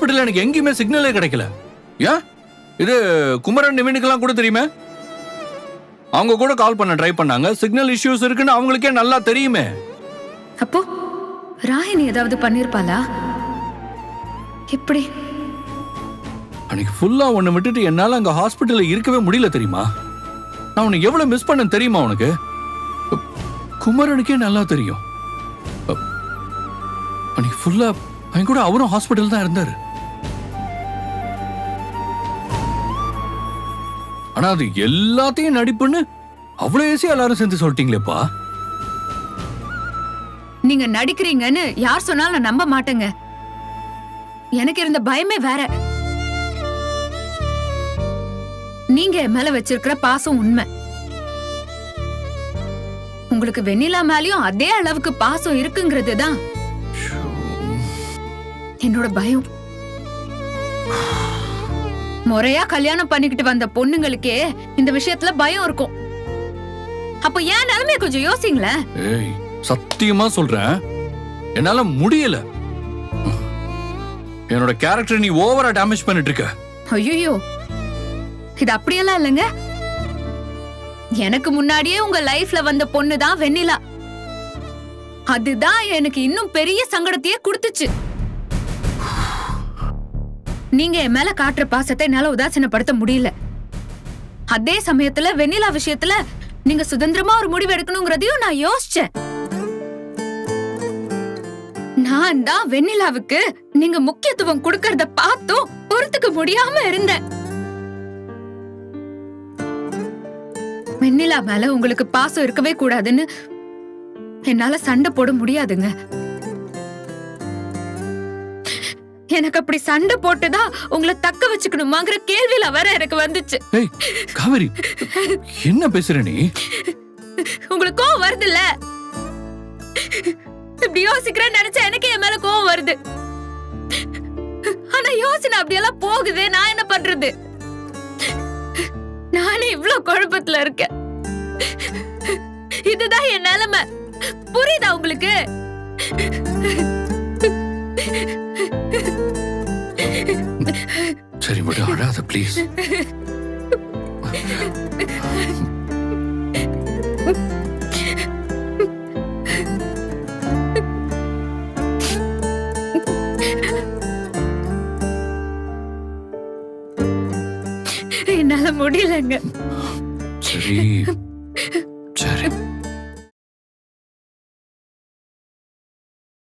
ஹாஸ்பிட்டல்ல எனக்கு எங்கேயுமே சிக்னலே கிடைக்கல. ஏன் இது குமரன் நிவினுக்கெல்லாம் கூட தெரியுமே. அவங்க கூட கால் பண்ண ட்ரை பண்ணாங்க. சிக்னல் இஷ்யூஸ் இருக்குன்னு அவங்களுக்கே நல்லா தெரியுமே. அப்போ ராகினி ஏதாவது பண்ணிருப்பாளா? இப்படி அன்னைக்கு ஃபுல்லா உன்னை விட்டுட்டு என்னால அங்க ஹாஸ்பிட்டல்ல இருக்கவே முடியல தெரியுமா. நான் உன்னை எவ்வளவு மிஸ் பண்ண தெரியுமா உனக்கு? குமரனுக்கே நல்லா தெரியும். அன்னைக்கு ஃபுல்லா அவன் கூட அவரும் ஹாஸ்பிட்டல் தான் இருந்தாரு. ஆனா அது எல்லாத்தையும் நடிப்புன்னு அவ்வளவு ஈஸியா எல்லாரும் சேர்ந்து சொல்லிட்டீங்களேப்பா. நீங்க நடிக்கிறீங்கன்னு யார் சொன்னாலும் நான் நம்ப மாட்டேங்க. எனக்கு இருந்த பயமே வேற. நீங்க என் மேல வச்சிருக்கிற பாசம் உண்மை. உங்களுக்கு வெண்ணிலா மேலயும் அதே அளவுக்கு பாசம் இருக்குங்கிறது தான் என்னோட பயம். முறையா கல்யாணம் பண்ணிக்கிட்டு வந்த பொண்ணுங்களுக்கே இந்த விஷயத்துல பயம் இருக்கும். அப்ப ஏன் நிலைமைய கொஞ்சம் யோசிங்களேன். ஏய், சத்தியமா சொல்றேன், என்னால முடியல. என்னோட கேரக்டர் நீ ஓவரா டேமேஜ் பண்ணிட்டு இருக்க. ஐயோ, இது அப்படியெல்லாம் இல்லைங்க. எனக்கு முன்னாடியே உங்க லைஃப்ல வந்த பொண்ணுதான் வெண்ணிலா. அதுதான் எனக்கு இன்னும் பெரிய சங்கடத்தையே கொடுத்துச்சு. நீங்க என் மேல காட்டுற பாசத்தை என்னால உதாசீனப்படுத்த முடியல. அதே சமயத்துல வெண்ணிலா விஷயத்துல நீங்க சுதந்திரமா ஒரு முடிவு எடுக்கணுங்கிறதையும் நான் யோசிச்சேன். நான் தான் வெண்ணிலாவுக்கு நீங்க முக்கியத்துவம் கொடுக்கறத பார்த்தும் பொறுத்துக்க முடியாம இருந்தேன். வெண்ணிலா மேல உங்களுக்கு பாசம் இருக்கவே கூடாதுன்னு என்னால சண்டை போட முடியாதுங்க. எனக்கு அப்படி சண்டை போட்டுதான் உங்களை தக்க வச்சுக்கணுமாங்கிற கேள்வியில வர எனக்கு வந்துச்சு. ஏய் காவேரி, என்ன பேசுற நீ? உங்களுக்கு கோவம் வருது இல்ல? இப்படி யோசிக்கிறேன்னு நினைச்சா எனக்கு என் மேல கோவம் வருது. ஆனா யோசனை அப்படியெல்லாம் போகுது. நான் என்ன பண்றது? நானே இவ்ளோ குழப்பத்துல இருக்கேன். இதுதான் என் நிலைமை. புரியுதா உங்களுக்கு? சரி விடு, அழாத ப்ளீஸ். என்னால முடியலங்க. சரி